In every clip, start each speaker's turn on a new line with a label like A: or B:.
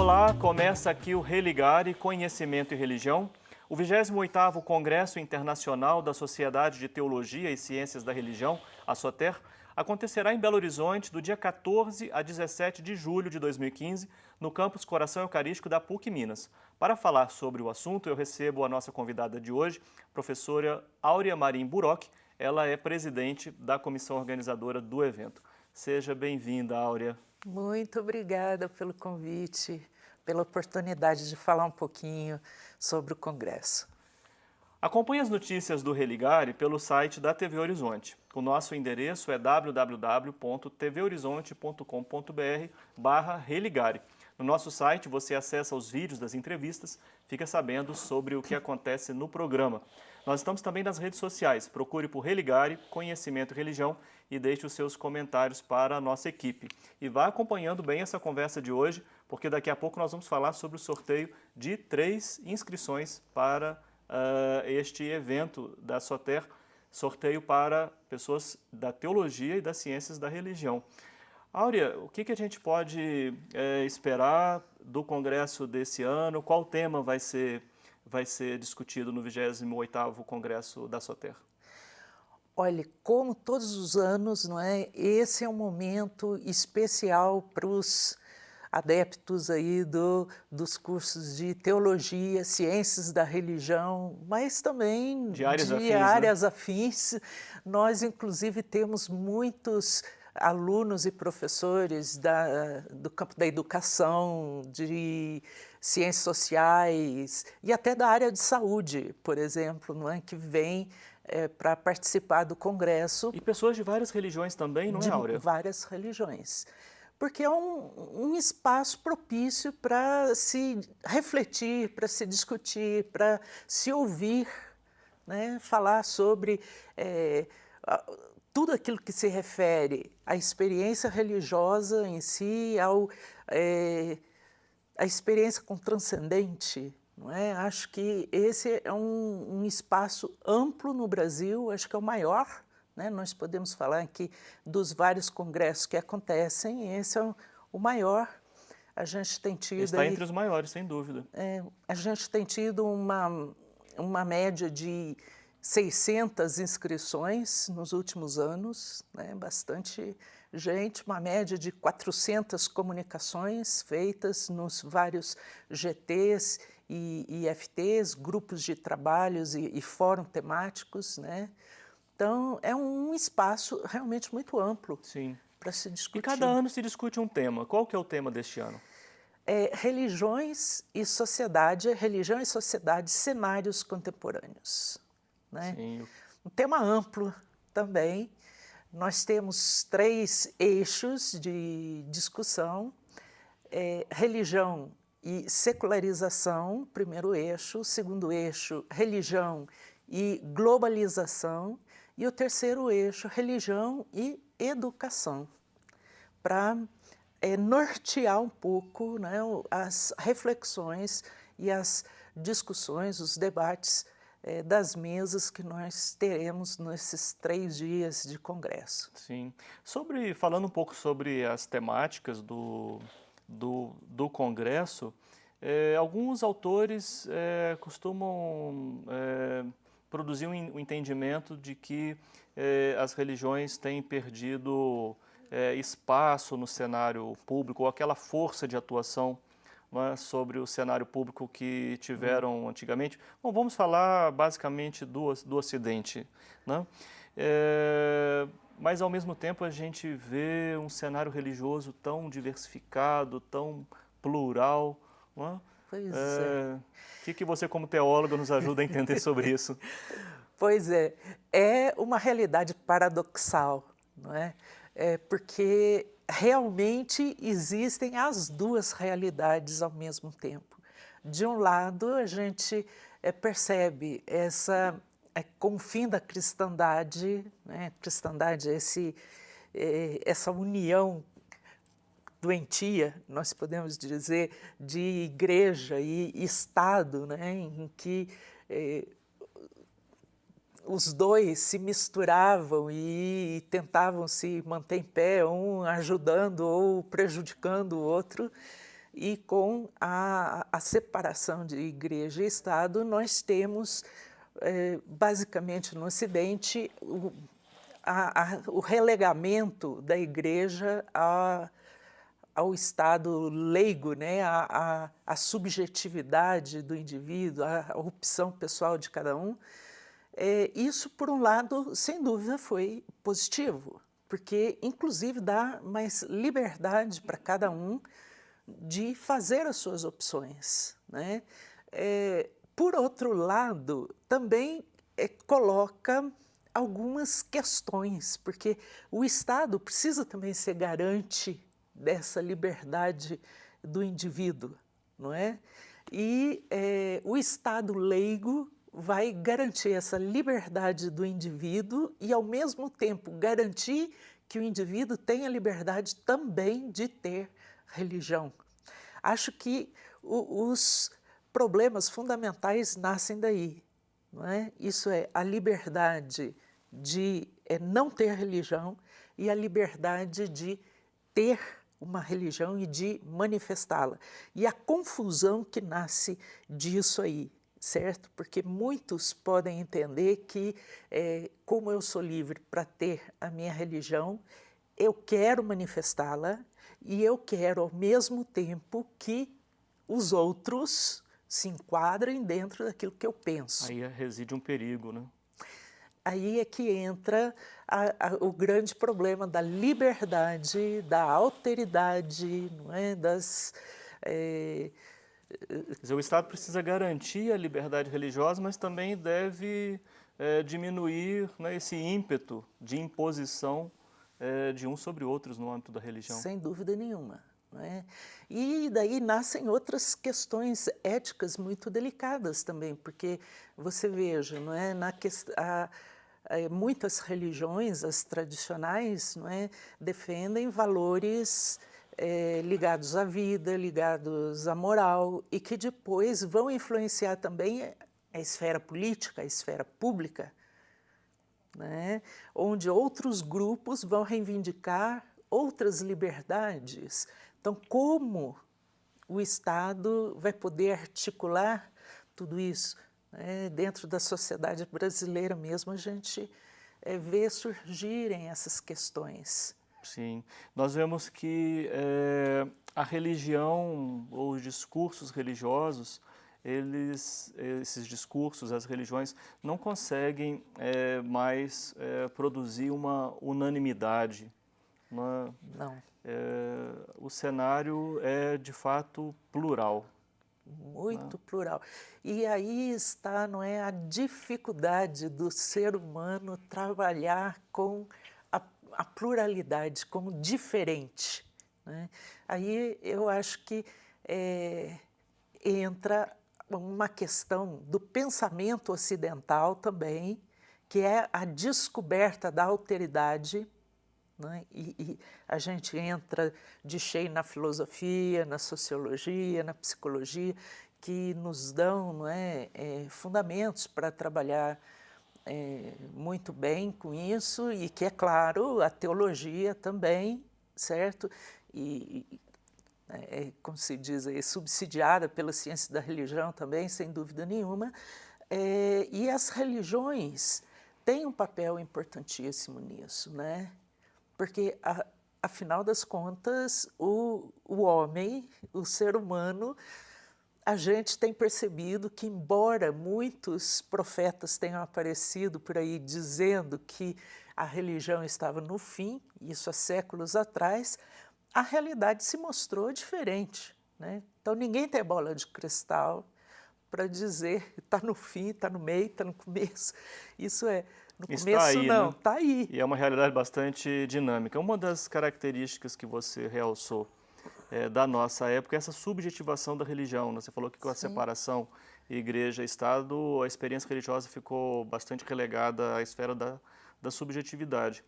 A: Olá, começa aqui o Religare Conhecimento e Religião, o 28º Congresso Internacional da Sociedade de Teologia e Ciências da Religião, a SOTER, acontecerá em Belo Horizonte do dia 14 a 17 de julho de 2015, no campus Coração Eucarístico da PUC Minas. Para falar sobre o assunto, eu recebo a nossa convidada de hoje, professora Áurea Marim Buroc. Ela é presidente da comissão organizadora do evento. Seja bem-vinda, Áurea.
B: Muito obrigada pelo convite, pela oportunidade de falar um pouquinho sobre o Congresso.
A: Acompanhe as notícias do Religare pelo site da TV Horizonte. O nosso endereço é www.tvhorizonte.com.br/religare. No nosso site você acessa os vídeos das entrevistas, fica sabendo sobre o que acontece no programa. Nós estamos também nas redes sociais. Procure por Religare, Conhecimento e Religião e deixe os seus comentários para a nossa equipe. E vá acompanhando bem essa conversa de hoje, porque daqui a pouco nós vamos falar sobre o sorteio de 3 inscrições para este evento da SOTER, sorteio para pessoas da teologia e das ciências da religião. Áurea, o que a gente pode esperar do congresso desse ano? Qual tema vai ser discutido no 28º Congresso da SOTER?
B: Olha, como todos os anos, não é? Esse é um momento especial para os adeptos aí dos cursos de teologia, ciências da religião, mas também
A: De áreas
B: de
A: afins,
B: áreas
A: né?
B: afins. Nós, inclusive, temos muitos alunos e professores do campo da educação, de ciências sociais e até da área de saúde, por exemplo, não é? Que vem para participar do congresso.
A: E pessoas de várias religiões também, não é,
B: De
A: Áurea?
B: várias religiões. Porque é um espaço propício para se refletir, para se discutir, para se ouvir, né? Falar sobre tudo aquilo que se refere à experiência religiosa em si, à experiência com o transcendente. Não é? Acho que esse é um espaço amplo no Brasil, acho que é o maior, né? Nós podemos falar aqui dos vários congressos que acontecem, esse é o maior. A gente tem tido
A: Está entre os maiores, sem dúvida.
B: a gente tem tido uma média de 600 inscrições nos últimos anos, né? Bastante gente, uma média de 400 comunicações feitas nos vários GTs e IFTs, grupos de trabalhos e fórum temáticos, né? Então, é um espaço realmente muito amplo
A: Sim.
B: para se
A: E
B: discutir.
A: cada ano se discute um tema. Qual que é o tema deste ano?
B: Religiões e sociedade, religião e sociedade, cenários contemporâneos. Né?
A: Sim.
B: Um tema amplo também. Nós temos 3 eixos de discussão: religião e secularização, primeiro eixo; segundo eixo, religião e globalização; e o terceiro eixo, religião e educação, para nortear um pouco, né, as reflexões e as discussões, os debates das mesas que nós teremos nesses 3 dias de congresso.
A: Sim. Falando um pouco sobre as temáticas do congresso, alguns autores costumam produzir um entendimento de que as religiões têm perdido espaço no cenário público, ou aquela força de atuação, não é, sobre o cenário público que tiveram antigamente. Bom, vamos falar basicamente do Ocidente, né? Mas ao mesmo tempo a gente vê um cenário religioso tão diversificado, tão plural, não é?
B: Pois é.
A: O que você, como teóloga, nos ajuda a entender sobre isso?
B: Pois é uma realidade paradoxal, não é? Porque realmente existem as 2 realidades ao mesmo tempo. De um lado, a gente percebe com o fim da cristandade, né? Cristandade é essa união doentia, nós podemos dizer, de igreja e Estado, né? Em que os 2 se misturavam e tentavam se manter em pé, um ajudando ou prejudicando o outro. E com a separação de igreja e Estado, nós temos, basicamente no Ocidente, o relegamento da igreja ao estado leigo, né? A subjetividade do indivíduo, a opção pessoal de cada um. Isso, por um lado, sem dúvida, foi positivo, porque, inclusive, dá mais liberdade para cada um de fazer as suas opções, né? Por outro lado, também coloca algumas questões, porque o Estado precisa também ser garante dessa liberdade do indivíduo, não é? E o Estado leigo vai garantir essa liberdade do indivíduo e, ao mesmo tempo, garantir que o indivíduo tenha liberdade também de ter religião. Acho que os problemas fundamentais nascem daí, não é? Isso é a liberdade de não ter religião e a liberdade de ter uma religião e de manifestá-la. E a confusão que nasce disso aí, certo? Porque muitos podem entender que, como eu sou livre para ter a minha religião, eu quero manifestá-la e eu quero, ao mesmo tempo, que os outros se enquadrem dentro daquilo que eu penso.
A: Aí reside um perigo, né?
B: Aí é que entra o grande problema da liberdade, da alteridade, não é?
A: Quer dizer, o Estado precisa garantir a liberdade religiosa, mas também deve diminuir, né, esse ímpeto de imposição de uns sobre outros no âmbito da religião.
B: Sem dúvida nenhuma. Não é? E daí nascem outras questões éticas muito delicadas também, porque você veja, não é? Muitas religiões, as tradicionais, não é? Defendem valores ligados à vida, ligados à moral, e que depois vão influenciar também a esfera política, a esfera pública, né? Onde outros grupos vão reivindicar outras liberdades. Então, como o Estado vai poder articular tudo isso? Dentro da sociedade brasileira mesmo, a gente vê surgirem essas questões.
A: Sim, nós vemos que a religião ou os discursos religiosos, esses discursos, as religiões, não conseguem mais produzir uma unanimidade. Não. O cenário é, de fato, plural.
B: Muito plural. E aí está, não é, a dificuldade do ser humano trabalhar com a pluralidade, como diferente, né? Aí eu acho que entra uma questão do pensamento ocidental também, que é a descoberta da alteridade, né? E a gente entra de cheio na filosofia, na sociologia, na psicologia, que nos dão, não é, fundamentos para trabalhar muito bem com isso, e que, é claro, a teologia também, certo? Como se diz, subsidiada pela ciência da religião também, sem dúvida nenhuma. E as religiões têm um papel importantíssimo nisso, né? Porque, afinal das contas, o homem, o ser humano, a gente tem percebido que, embora muitos profetas tenham aparecido por aí dizendo que a religião estava no fim, isso há séculos atrás, a realidade se mostrou diferente, né? Então, ninguém tem bola de cristal para dizer está no fim, está no meio, está no começo. Isso no
A: Está
B: começo
A: aí,
B: não,
A: né?
B: está aí.
A: E é uma realidade bastante dinâmica. Uma das características que você realçou da nossa época é essa subjetivação da religião, né? Você falou que com a separação igreja-estado, a experiência religiosa ficou bastante relegada à esfera da subjetividade.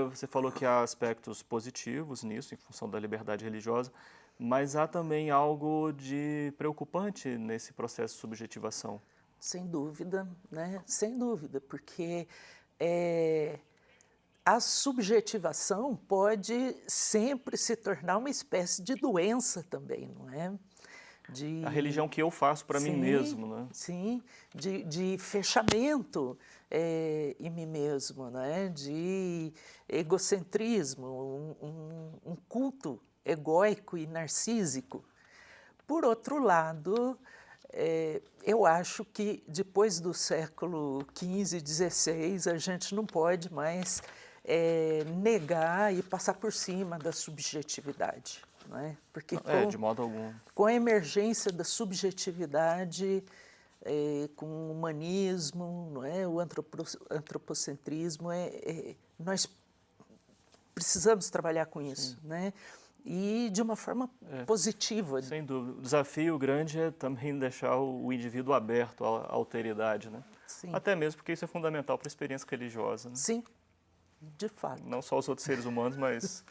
A: Você falou que há aspectos positivos nisso, em função da liberdade religiosa, mas há também algo de preocupante nesse processo de subjetivação.
B: Sem dúvida, né? Sem dúvida, porque a subjetivação pode sempre se tornar uma espécie de doença também, não é?
A: A religião que eu faço para mim mesmo, né?
B: Sim, de fechamento em mim mesmo, né? De egocentrismo, um culto egóico e narcísico. Por outro lado, eu acho que depois do século XV e XVI a gente não pode mais negar e passar por cima da subjetividade. Não é? Porque
A: de modo algum.
B: com a emergência da subjetividade, com o humanismo, não é? O antropocentrismo, nós precisamos trabalhar com isso, né? E de uma forma positiva.
A: Sem dúvida. O desafio grande é também deixar o indivíduo aberto à alteridade, né?
B: Sim.
A: Até mesmo porque isso é fundamental para a experiência religiosa, né?
B: Sim, de fato.
A: Não só os outros seres humanos, mas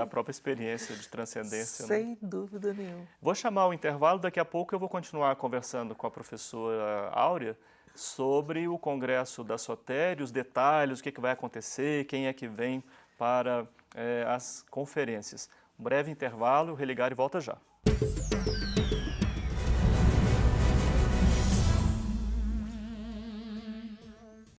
A: a própria experiência de transcendência.
B: Sem
A: né?
B: dúvida nenhuma.
A: Vou chamar o intervalo, daqui a pouco eu vou continuar conversando com a professora Áurea sobre o Congresso da Sotéria, os detalhes, o que vai acontecer, quem é que vem para as conferências. Um breve intervalo, o Religare volta já.